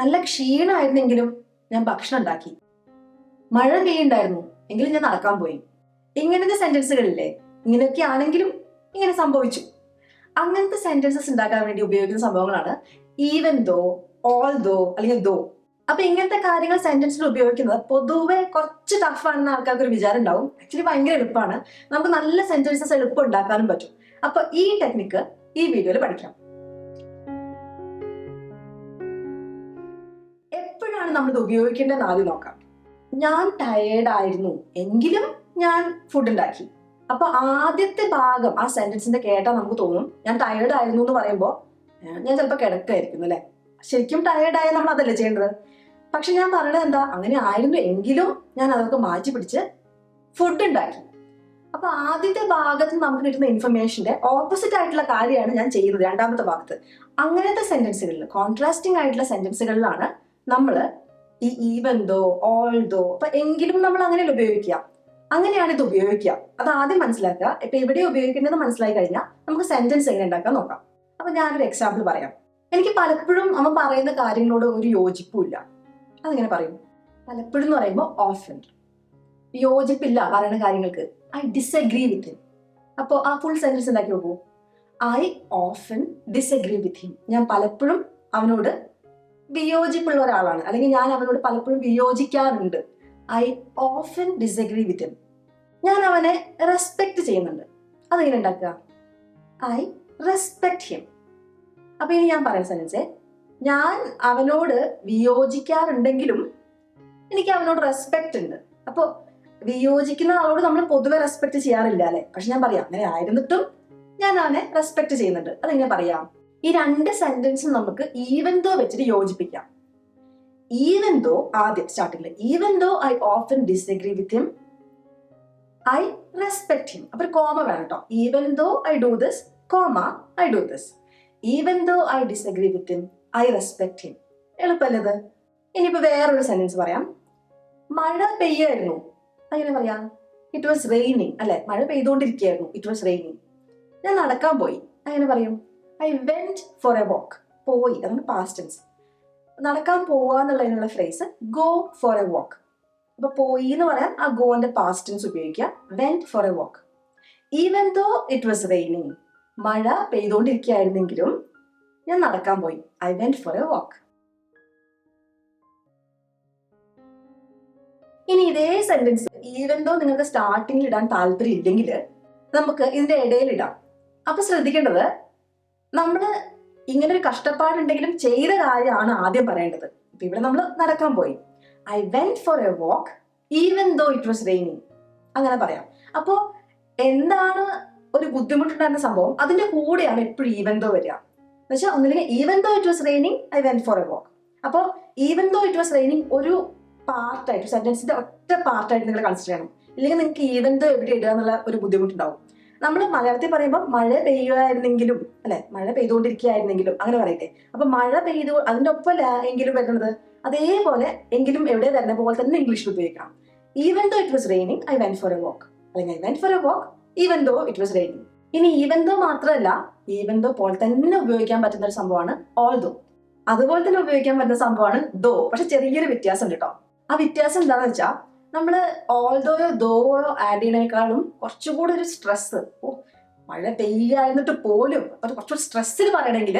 നല്ല ക്ഷീണമായിരുന്നെങ്കിലും ഞാൻ ഭക്ഷണം ഉണ്ടാക്കി. മഴ പെയ്യുണ്ടായിരുന്നു എങ്കിലും ഞാൻ നടക്കാൻ പോയി. ഇങ്ങനത്തെ സെന്റൻസുകളില്ലേ, ഇങ്ങനെയൊക്കെ ആണെങ്കിലും ഇങ്ങനെ സംഭവിച്ചു. അങ്ങനത്തെ സെന്റൻസസ് ഉണ്ടാക്കാൻ വേണ്ടി ഉപയോഗിക്കുന്ന സംഭവങ്ങളാണ് ഈവൻ ദോ, ഓൾ ദോ അല്ലെങ്കിൽ ദോ. അപ്പൊ ഇങ്ങനത്തെ കാര്യങ്ങൾ സെന്റൻസിൽ ഉപയോഗിക്കുന്നത് പൊതുവെ കുറച്ച് ടഫ് ആണെന്ന് ആൾക്കാർക്ക് ഒരു വിചാരം ഉണ്ടാവും. ആക്ച്വലി ഭയങ്കര എളുപ്പമാണ്. നമുക്ക് നല്ല സെന്റൻസസ് എളുപ്പം ഉണ്ടാക്കാനും പറ്റും. അപ്പൊ ഈ ടെക്നിക്ക് ഈ വീഡിയോയിൽ പഠിക്കാം. എപ്പോഴാണ് നമ്മളിത് ഉപയോഗിക്കേണ്ടതെന്ന് ആദ്യം നോക്കാം. ഞാൻ ടയേർഡ് ആയിരുന്നു എങ്കിലും ഞാൻ ഫുഡ് ഉണ്ടാക്കി. അപ്പൊ ആദ്യത്തെ ഭാഗം ആ സെന്റൻസിന്റെ കേട്ടാൽ നമുക്ക് തോന്നും ഞാൻ ടയേർഡ് ആയിരുന്നു എന്ന് പറയുമ്പോൾ ഞാൻ ചിലപ്പോൾ കിടക്കായിരിക്കും അല്ലെ. ശരിക്കും ടയേർഡ് ആയാൽ നമ്മൾ അതല്ലേ ചെയ്യേണ്ടത്. പക്ഷെ ഞാൻ പറയണത് എന്താ, അങ്ങനെ ആയിരുന്നു എങ്കിലും ഞാൻ അതൊക്കെ മാറ്റി പിടിച്ച് ഫുഡ് ഉണ്ടാക്കി. അപ്പൊ ആദ്യത്തെ ഭാഗത്ത് നമുക്ക് കിട്ടുന്ന ഇൻഫർമേഷന്റെ ഓപ്പോസിറ്റ് ആയിട്ടുള്ള കാര്യമാണ് ഞാൻ ചെയ്യുന്നത് രണ്ടാമത്തെ ഭാഗത്ത്. അങ്ങനത്തെ സെന്റൻസുകളിൽ, കോൺട്രാസ്റ്റിംഗ് ആയിട്ടുള്ള സെന്റൻസുകളിലാണ് നമ്മൾ ഈ ഈവൻ ദോ, ഓൾ ദോ, അപ്പൊ എങ്കിലും നമ്മൾ അങ്ങനെയല്ല ഉപയോഗിക്കുക. അങ്ങനെയാണ് ഇത് ഉപയോഗിക്കുക. അത് ആദ്യം മനസ്സിലാക്കുക. ഇപ്പൊ എവിടെ ഉപയോഗിക്കുന്നത് മനസ്സിലാക്കി കഴിഞ്ഞാൽ നമുക്ക് സെന്റൻസ് എങ്ങനെ ഉണ്ടാക്കാൻ നോക്കാം. അപ്പൊ ഞാനൊരു എക്സാമ്പിൾ പറയാം. എനിക്ക് പലപ്പോഴും അവൻ പറയുന്ന കാര്യങ്ങളോട് ഒരു യോജിപ്പുമില്ല. അതെങ്ങനെ പറയും? പലപ്പോഴും എന്ന് പറയുമ്പോൾ ഓഫൻ. യോജിപ്പില്ല പറയുന്ന കാര്യങ്ങൾക്ക്. I disagree with him. അപ്പോൾ ആ ഫുൾ സെന്റൻസ് ഉണ്ടാക്കി നോക്കൂ. I often disagree with him. ഞാൻ പലപ്പോഴും അവനോട് വിയോജിപ്പുള്ള ഒരാളാണ്, അല്ലെങ്കിൽ ഞാൻ അവനോട് പലപ്പോഴും വിയോജിക്കാറുണ്ട്. I often disagree with him. ഞാൻ അവനെ റെസ്പെക്ട് ചെയ്യുന്നുണ്ട്. അതെങ്ങനെ ഉണ്ടാക്കുക? I respect him. അപ്പൊ ഇനി ഞാൻ പറയുന്ന സെന്റൻസ്, ഞാൻ അവനോട് വിയോജിക്കാറുണ്ടെങ്കിലും എനിക്ക് അവനോട് റെസ്പെക്ട് ഉണ്ട്. അപ്പൊ വിയോജിക്കുന്ന ആളോട് നമ്മൾ പൊതുവെ റെസ്പെക്ട് ചെയ്യാറില്ല അല്ലെ. പക്ഷെ ഞാൻ പറയാം അങ്ങനെ ആയിരുന്നിട്ടും ഞാൻ അവനെ റെസ്പെക്ട് ചെയ്യുന്നുണ്ട്. അതെങ്ങനെ പറയാം? ഈ രണ്ട് സെന്റൻസും നമുക്ക് ഈവൻ ദോ വെച്ചിട്ട് യോജിപ്പിക്കാം. ഈവൻ ദോ ആദ്യം സ്റ്റാർട്ടിങ്ങില്, even though I often disagree with him, I respect him. അപ്പൊ ഒരു കോമ വേണം കേട്ടോ. Even though I do this, comma I do this. Even though I disagree with him, I respect him. എളുപ്പമല്ലത്? ഇനിയിപ്പോ വേറൊരു sentence പറയാം. മഴ പെയ്യായിരുന്നു. അങ്ങനെ പറയാം, ഇറ്റ് വാസ് റെയിനിങ് അല്ലെ. മഴ പെയ്തുകൊണ്ടിരിക്കുകയായിരുന്നു, ഇറ്റ് വാസ് റെയിനിങ്. ഞാൻ നടക്കാൻ പോയി. അങ്ങനെ പറയും, I went for a walk. പോയി, അതാണ് പാസ്റ്റ് ടെൻസ്. നടക്കാൻ പോവാന്നുള്ളതിനുള്ള phrase go for a walk. അപ്പൊ പോയി എന്ന് പറയാൻ ആ ഗോന്റെ പാസ്റ്റ് ടെൻസ് ഉപയോഗിക്കുക. Went for a walk. Even though it was raining. മഴ പെയ്തുകൊണ്ടിരിക്കുകയായിരുന്നെങ്കിലും ഞാൻ നടക്കാൻ പോയി. I went for a walk. ഇനി ഇതേ സെന്റൻസ് ഈവൻ ദോ നിങ്ങൾക്ക് സ്റ്റാർട്ടിങ്ങിൽ ഇടാൻ താല്പര്യം ഇല്ലെങ്കിൽ നമുക്ക് ഇതിന്റെ ഇടയിൽ ഇടാം. അപ്പൊ ശ്രദ്ധിക്കേണ്ടത്, നമ്മള് ഇങ്ങനെ ഒരു കഷ്ടപ്പാടുണ്ടെങ്കിലും ചെയ്ത കാര്യമാണ് ആദ്യം പറയേണ്ടത്. ഇപ്പൊ ഇവിടെ നമ്മൾ നടക്കാൻ പോയി. I went for a walk even though it was raining. അങ്ങനെ പറയാം. അപ്പോ എന്താണ് ഒരു ബുദ്ധിമുട്ടുണ്ടായിരുന്ന സംഭവം, അതിന്റെ കൂടെയാണ് എപ്പോഴും ഈവൻ ദോ വരിക. എന്നുവെച്ചാൽ ഒന്നില്ലെങ്കിൽ even though it was raining I went for a walk. അപ്പോൾ even though it was raining ഒരു പാർട്ടായിട്ട്, സെന്റൻസിന്റെ ഒറ്റ പാർട്ടായിട്ട് നിങ്ങൾ കൺസിഡർ ചെയ്യണം. ഇല്ലെങ്കിൽ നിങ്ങൾക്ക് ഈവൻ ദോ എവിടെ ഇടുക എന്നുള്ള ഒരു ബുദ്ധിമുട്ടുണ്ടാവും. നമ്മൾ മലയാളത്തിൽ പറയുമ്പോൾ മഴ പെയ്യുമായിരുന്നെങ്കിലും അല്ലെ, മഴ പെയ്തുകൊണ്ടിരിക്കുകയായിരുന്നെങ്കിലും അങ്ങനെ പറയട്ടെ. അപ്പൊ മഴ പെയ്തു അതിന്റെ ഒപ്പം എങ്കിലും വരുന്നത് അതേപോലെ എങ്കിലും എവിടെ വരുന്ന പോലെ തന്നെ ഇംഗ്ലീഷിൽ ഉപയോഗിക്കാം. Even though it was raining I went for a walk, അല്ലെങ്കിൽ I went for a walk even though it was raining. ഇനി ഈവൻ ദോ മാത്രമല്ല, ഈവൻ ദോ പോലെ തന്നെ ഉപയോഗിക്കാൻ പറ്റുന്ന ഒരു സംഭവമാണ് ഓൾ ദോ. അതുപോലെ തന്നെ ഉപയോഗിക്കാൻ പറ്റുന്ന സംഭവമാണ് ദോ. പക്ഷെ ചെറിയൊരു വ്യത്യാസം ഉണ്ട് കേട്ടോ. ആ വ്യത്യാസം എന്താണെന്ന് വെച്ചാൽ, നമ്മള് ഓൾ ദോയോ ദോയോ ആഡ് ചെയ്യുന്നതിനേക്കാളും കുറച്ചുകൂടി ഒരു സ്ട്രെസ്, മഴ പെയ്യായിരുന്നിട്ട് പോലും അത് കുറച്ചുകൂടി സ്ട്രെസ്സിൽ പറയണമെങ്കിൽ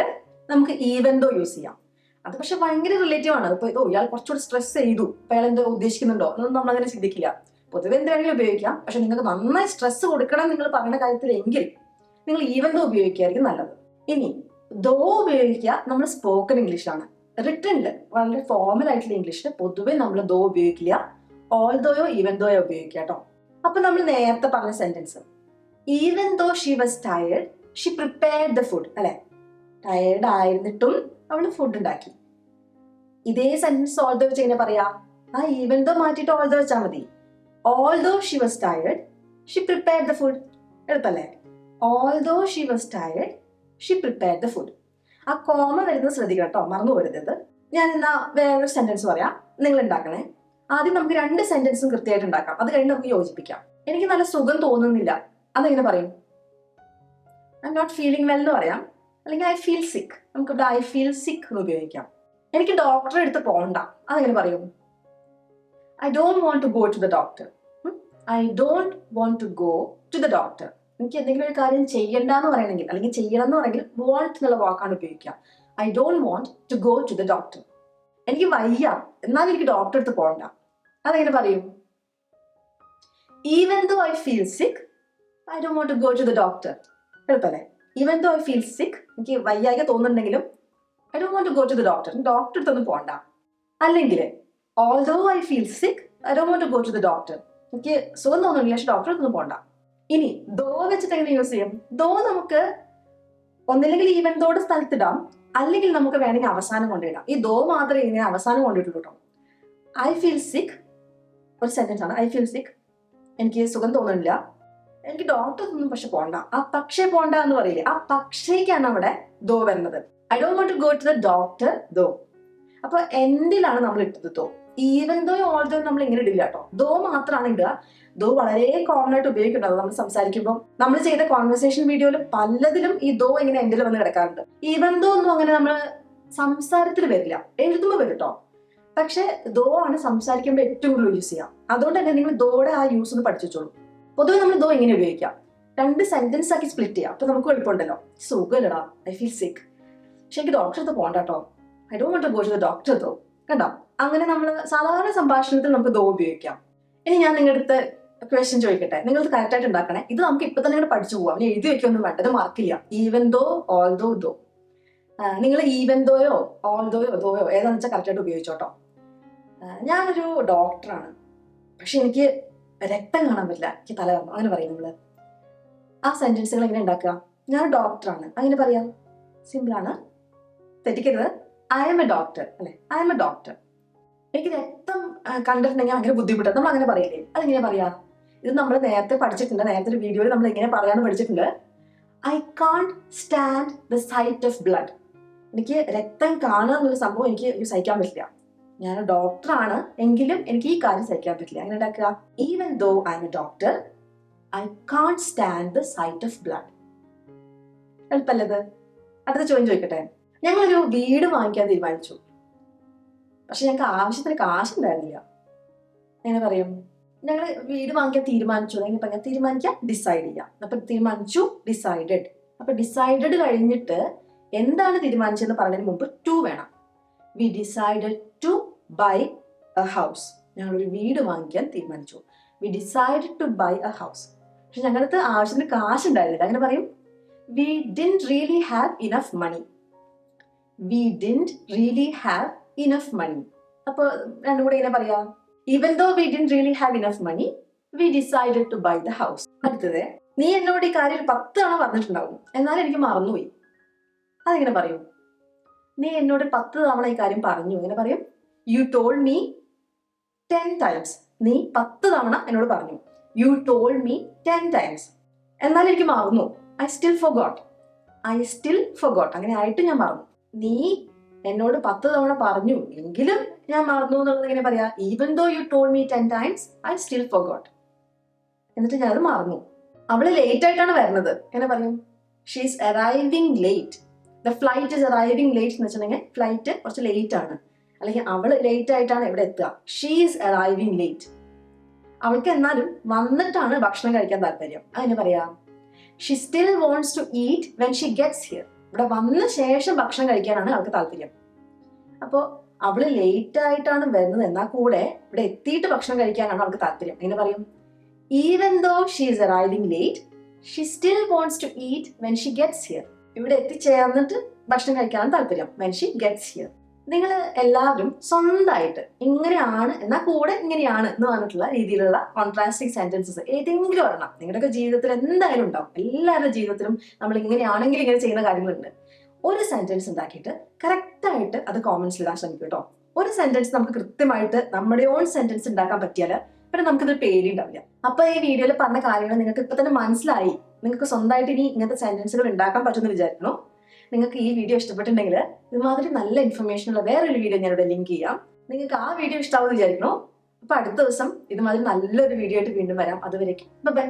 നമുക്ക് ഈവൻ ദോ യൂസ് ചെയ്യാം. അത് പക്ഷെ ഭയങ്കര റിലേറ്റീവ് ആണ്. ഇപ്പൊ ഇയാൾ കുറച്ചുകൂടി സ്ട്രെസ് ചെയ്തു, അപ്പൊ അയാൾ എന്താ ഉദ്ദേശിക്കുന്നുണ്ടോ എന്നൊന്നും നമ്മളങ്ങനെ ചിന്തിക്കില്ല. പൊതുവെ എന്തെങ്കിലും ഉപയോഗിക്കാം. പക്ഷെ നിങ്ങൾക്ക് നന്നായി സ്ട്രെസ് കൊടുക്കണം നിങ്ങൾ പറയുന്ന കാര്യത്തിൽ എങ്കിൽ നിങ്ങൾ ഈവൻ ദോ ഉപയോഗിക്കുകയായിരിക്കും നല്ലത്. ഇനി ദോ ഉപയോഗിക്കുക നമ്മൾ സ്പോക്കൺ ഇംഗ്ലീഷിലാണ്. റിട്ടണില് വളരെ ഫോർമൽ ആയിട്ടുള്ള ഇംഗ്ലീഷിൽ പൊതുവെ നമ്മൾ ദോ ഉപയോഗിക്കില്ല. ഓൾ ദോയോ ഈവൻ ദോയോ ഉപയോഗിക്കുക കേട്ടോ. അപ്പൊ നമ്മൾ നേരത്തെ പറഞ്ഞ sentence, even though she was tired she prepared the food അല്ലെ. ടയേർഡ് ആയിരുന്നിട്ടും അവള് ഫുഡ് ഉണ്ടാക്കി. ഇതേ സെന്റൻസ് ഓൾ ദോ വെച്ച് എങ്ങനെ പറയാ? ആ ഈവൻ ദോ മാറ്റിയിട്ട് ഓൾ ദോ വെച്ചാൽ മതി. Although she was tired she prepared the food. എളുപ്പല്ലേ? Although she was tired she prepared the food. ആ കോമ വരുന്നത് ശ്രദ്ധിക്കണം കേട്ടോ, മറന്നു പോരുത്. ഞാൻ എന്നാ വേറൊരു സെന്റൻസ് പറയാം, നിങ്ങൾ ഉണ്ടാക്കണേ. ആദ്യം നമുക്ക് രണ്ട് സെന്റൻസും കൃത്യമായിട്ട് ഉണ്ടാക്കാം. അത് കഴിഞ്ഞ് നമുക്ക് യോജിപ്പിക്കാം. എനിക്ക് നല്ല സുഖം തോന്നുന്നില്ല, അതെങ്ങനെ പറയും? I'm not feeling well എന്ന് പറയാം. അല്ലെങ്കിൽ ഐ ഫീൽ സിക്ക്. നമുക്കിവിടെ ഐ ഫീൽ സിക്ക് എന്ന് ഉപയോഗിക്കാം. എനിക്ക് ഡോക്ടറെ അടുത്ത് പോകണ്ട, അതെങ്ങനെ പറയും? I don't want to go to the doctor. I don't want to go to the doctor. എനിക്ക് എന്തെങ്കിലും ഒരു കാര്യം ചെയ്യണ്ടെന്ന് പറയണമെങ്കിൽ അല്ലെങ്കിൽ ചെയ്യണം എന്ന് പറയണമെങ്കിൽ വോണ്ട് എന്നുള്ള വാക്കാണ് ഉപയോഗിക്കുക. I don't want to go to the doctor. എനിക്ക് വയ്യ, എന്നാലും എനിക്ക് ഡോക്ടറെ അടുത്ത് പോകണ്ട, അതെങ്ങനെ പറയും? Even though I feel sick, I don't want to go to the doctor. എളുപ്പല്ലേ? Even though I feel sick, എനിക്ക് വയ്യായ്ക തോന്നുന്നുണ്ടെങ്കിലും I don't want to go to the doctor, ഡോക്ടറെ അടുത്തൊന്നും പോകണ്ട. അല്ലെങ്കിൽ although I feel sick, I don't want to go to the doctor, എനിക്ക് സുഖം തോന്നുന്നില്ല പക്ഷെ ഡോക്ടറെ അടുത്തൊന്നും പോകണ്ട. ഇനി ദോ വെച്ചിട്ട് എങ്ങനെ യൂസ് ചെയ്യും? ദോ നമുക്ക് ഒന്നില്ലെങ്കിൽ ഈവൻ ദോയുടെ സ്ഥലത്തിടാം, അല്ലെങ്കിൽ നമുക്ക് വേണമെങ്കിൽ അവസാനം കൊണ്ടിടാം. ഈ ദോ മാത്രമേ ഇങ്ങനെ അവസാനം കൊണ്ടിട്ടുള്ളൂ കേട്ടോ. ഐ ഫീൽ സിക്ക് ഒരു സെന്റൻസ് ആണ്. ഐ ഫീൽ സിക്ക്, എനിക്ക് സുഖം തോന്നുന്നില്ല, എനിക്ക് ഡോക്ടറൊന്നും പക്ഷെ പോണ്ട. ആ പക്ഷേ പോണ്ട എന്ന് പറയില്ലേ, ആ പക്ഷേക്കാണ് അവിടെ ദോ വരുന്നത്. I don't want to go to the doctor though. അപ്പൊ എന്തിലാണ് നമ്മൾ ഇട്ടത് ദോ? ഈവൻ ദോ ഓൾദോ നമ്മൾ ഇങ്ങനെ ഇടില്ല കേട്ടോ, ദോ മാത്രമാണ് ഇടുക. ദോ വളരെ കോമൺ ആയിട്ട് ഉപയോഗിക്കുന്നത് നമ്മൾ സംസാരിക്കുമ്പോൾ. നമ്മൾ ചെയ്ത കോൺവെർസേഷൻ വീഡിയോയിൽ പലതിലും ഈ ദോ ഇങ്ങനെ എൻഡിൽ വന്ന് കിടക്കാറുണ്ട്. ഈവൻ ദോ ഒന്നും അങ്ങനെ നമ്മൾ സംസാരത്തിൽ വരില്ല, എഴുതുമ്പോൾ വരും കേട്ടോ. പക്ഷെ ദോ ആണ് സംസാരിക്കുമ്പോൾ ഏറ്റവും കൂടുതൽ യൂസ് ചെയ്യാം. അതുകൊണ്ട് തന്നെ നിങ്ങൾ ദോയുടെ ആ യൂസ് ഒന്ന് പഠിച്ചോളൂ. പൊതുവെ നമ്മൾ ദോ ഇങ്ങനെ ഉപയോഗിക്കാം, 2 സെന്റൻസ് ആക്കി സ്പ്ലിറ്റ് ചെയ്യാം. അപ്പൊ നമുക്ക് എളുപ്പമുണ്ടല്ലോ. സുഖമില്ലടാ, ഐ ഫീൽ സിക്ക്, പക്ഷെ എനിക്ക് ഡോക്ടറെ അടുത്ത് പോകണ്ട കേട്ടോ, I don't want to go to the doctor though. കണ്ടോ? അങ്ങനെ നമ്മൾ സാധാരണ സംഭാഷണത്തിൽ നമുക്ക് ദോ ഉപയോഗിക്കാം. ഇനി ഞാൻ നിങ്ങളുടെ അടുത്ത് ക്വസ്റ്റ്യൻ ചോദിക്കട്ടെ, നിങ്ങൾ കറക്റ്റ് ആയിട്ട് ഉണ്ടാക്കണേ. ഇത് നമുക്ക് ഇപ്പൊ തന്നെ പഠിച്ചു പോവാം, അവന് എഴുതി വെക്കൊന്നും വേണ്ട, ഇത് മാർക്കില്ല. ഈവൻ ദോ, ഓൾ ദോ, ദോ. നിങ്ങൾ ഈവൻ ദോയോ ഓൾ ദോയോ ദോയോ ഏതാണെന്ന് വെച്ചാൽ കറക്റ്റ് ആയിട്ട് ഉപയോഗിച്ചോട്ടോ. ഞാനൊരു ഡോക്ടറാണ്, പക്ഷെ എനിക്ക് രക്തം കാണാൻ പറ്റില്ല, എനിക്ക് തല കറങ്ങും, അങ്ങനെ പറയും നമ്മള്. ആ സെന്റൻസുകൾ എങ്ങനെ ഉണ്ടാക്കുക? ഞാൻ ഡോക്ടറാണ്, അങ്ങനെ പറയാം. സിമ്പിൾ ആണ്, തെറ്റിക്കരുത്. ഐ എം എ ഡോക്ടർ അല്ലെ, ഐ എം എ ഡോക്ടർ. എനിക്ക് രക്തം കണ്ടിട്ടുണ്ടെങ്കിൽ ഭയങ്കര ബുദ്ധിമുട്ടാണ്, നമ്മൾ അങ്ങനെ പറയില്ലേ? അതെങ്ങനെ പറയാ? ഇത് നമ്മൾ നേരത്തെ പഠിച്ചിട്ടുണ്ട്, നേരത്തെ ഒരു വീഡിയോയിൽ നമ്മൾ എങ്ങനെ പറയാന്ന് പഠിച്ചിട്ടുണ്ട്. I can't stand the sight of blood. എനിക്ക് രക്തം കാണുക എന്നുള്ള സംഭവം എനിക്ക് സഹിക്കാൻ പറ്റില്ല. ഞാൻ ഡോക്ടറാണ് എങ്കിലും എനിക്ക് ഈ കാര്യം സഹിക്കാൻ പറ്റില്ല. അങ്ങനെ ഉണ്ടാക്കുക. Even though I am a doctor, I can't stand the sight of blood. എളുപ്പല്ലത്? അടുത്ത ചോദ്യം ചോദിക്കട്ടെ. ഞങ്ങളൊരു വീട് വാങ്ങിക്കാൻ തീരുമാനിച്ചു, പക്ഷെ ഞങ്ങൾക്ക് ആവശ്യത്തിന് കാശുണ്ടായിരുന്നില്ല. എങ്ങനെ പറയും? ഞങ്ങൾ വീട് വാങ്ങിക്കാൻ തീരുമാനിച്ചു, എങ്ങനെ പറയാം? തീരുമാനിക്കാം, ഡിസൈഡ് ചെയ്യാം. അപ്പൊ തീരുമാനിച്ചു, ഡിസൈഡഡ്. അപ്പൊ ഡിസൈഡഡ് കഴിഞ്ഞിട്ട് എന്താണ് തീരുമാനിച്ചതെന്ന് പറഞ്ഞതിന് മുമ്പ് ടു വേണം. We decided to buy a house. ഞങ്ങളൊരു വീട് വാങ്ങിക്കാൻ തീരുമാനിച്ചു. We decided to buy a house. പക്ഷെ ഞങ്ങൾക്ക് ആവശ്യത്തിന് കാശ് ഉണ്ടായിരുന്നില്ല. അങ്ങനെ പറയും, we didn't really have enough money. We didn't really have enough money. അപ്പൊ രണ്ടും കൂടെ ഇങ്ങനെ പറയാം. Even though we didn't really have enough money, we decided to buy the house. അടുത്തത്, നീ എന്നോട് ഈ കാര്യം 10 തവണ പറഞ്ഞിട്ടുണ്ടാവും, എന്നാലും എനിക്ക് മറന്നുപോയി. അതെങ്ങനെ പറയും? നീ എന്നോട് 10 തവണ ഈ കാര്യം പറഞ്ഞു, എങ്ങനെ പറയും? U told me 10 times. നീ 10 തവണ എന്നോട് പറഞ്ഞു. U told me 10 times. എന്നാലും എനിക്ക് മറന്നു. I still forgot. I still forgot. അങ്ങനെ ആയിട്ട് ഞാൻ മറന്നു. നീ എന്നോട് 10 തവണ പറഞ്ഞു എങ്കിലും ഞാൻ മറന്നു എന്നുള്ളത് എങ്ങനെ പറയാ? Even though you told me 10 times, I still forgot. എന്നിട്ട് ഞാനത് മറന്നു. അവള് ലേറ്റ് ആയിട്ടാണ് വരുന്നത്, എങ്ങനെ പറയും? She is arriving late. The flight is arriving late എന്ന് വെച്ചിട്ടുണ്ടെങ്കിൽ ഫ്ലൈറ്റ് കുറച്ച് ലേറ്റ് ആണ്, അല്ലെങ്കിൽ അവള് ലേറ്റ് ആയിട്ടാണ് ഇവിടെ എത്തുക. She is arriving late. അവൾക്ക് എന്നാലും വന്നിട്ടാണ് ഭക്ഷണം കഴിക്കാൻ താല്പര്യം. അങ്ങനെ പറയാം, she still wants to eat when she gets here. ഇവിടെ വന്ന ശേഷം ഭക്ഷണം കഴിക്കാനാണ് അവൾക്ക് താല്പര്യം. അപ്പോൾ അവള് ലേറ്റ് ആയിട്ടാണ് വരുന്നത്, എന്നാൽ കൂടെ ഇവിടെ എത്തിയിട്ട് ഭക്ഷണം കഴിക്കാനാണ് അവൾക്ക് താല്പര്യം. എങ്ങനെ പറയും? Even though she is arriving late, she still wants to eat when she gets here. ഇവിടെ എത്തിച്ചേർന്നിട്ട് ഭക്ഷണം കഴിക്കാനാണ് താല്പര്യം, വെൻ ഷീ ഗെറ്റ്സ് ഹിയർ. നിങ്ങൾ എല്ലാവരും സ്വന്തമായിട്ട് ഇങ്ങനെയാണ് എന്നാൽ കൂടെ ഇങ്ങനെയാണ് എന്ന് പറഞ്ഞിട്ടുള്ള രീതിയിലുള്ള കോൺട്രാസ്റ്റിംഗ് സെന്റൻസസ് ഏതെങ്കിലും ഒരെണ്ണം നിങ്ങളുടെയൊക്കെ ജീവിതത്തിൽ എന്തായാലും ഉണ്ടാവും. എല്ലാവരുടെ ജീവിതത്തിലും നമ്മൾ ഇങ്ങനെയാണെങ്കിൽ ഇങ്ങനെ ചെയ്യുന്ന കാര്യങ്ങളുണ്ട്. ഒരു സെന്റൻസ് ഉണ്ടാക്കിയിട്ട് കറക്റ്റായിട്ട് അത് കോമന്റ്സിൽ ഇടാൻ ശ്രമിക്കും കേട്ടോ. ഒരു സെന്റൻസ് നമുക്ക് കൃത്യമായിട്ട് നമ്മുടെ ഓൺ സെന്റൻസ് ഉണ്ടാക്കാൻ പറ്റിയാൽ പിന്നെ നമുക്കിത് പേടി ഉണ്ടാവില്ല. അപ്പൊ ഈ വീഡിയോയിൽ പറഞ്ഞ കാര്യങ്ങൾ നിങ്ങൾക്ക് ഇപ്പൊ തന്നെ മനസ്സിലായി. നിങ്ങൾക്ക് സ്വന്തമായിട്ട് ഇനി ഇങ്ങനത്തെ സെന്റൻസുകൾ ഉണ്ടാക്കാൻ പറ്റുമെന്ന് വിചാരിക്കുന്നു. നിങ്ങൾക്ക് ഈ വീഡിയോ ഇഷ്ടപ്പെട്ടിട്ടുണ്ടെങ്കിൽ ഇതുമാതിരി നല്ല ഇൻഫർമേഷൻ ഉള്ള വേറൊരു വീഡിയോ ഞാനിവിടെ ലിങ്ക് ചെയ്യാം. നിങ്ങൾക്ക് ആ വീഡിയോ ഇഷ്ടമാവുമെന്ന് വിചാരിക്കുന്നു. അപ്പൊ അടുത്ത ദിവസം ഇതുമാതിരി നല്ലൊരു വീഡിയോ ആയിട്ട് വീണ്ടും വരാം. അതുവരേക്കും ബൈ.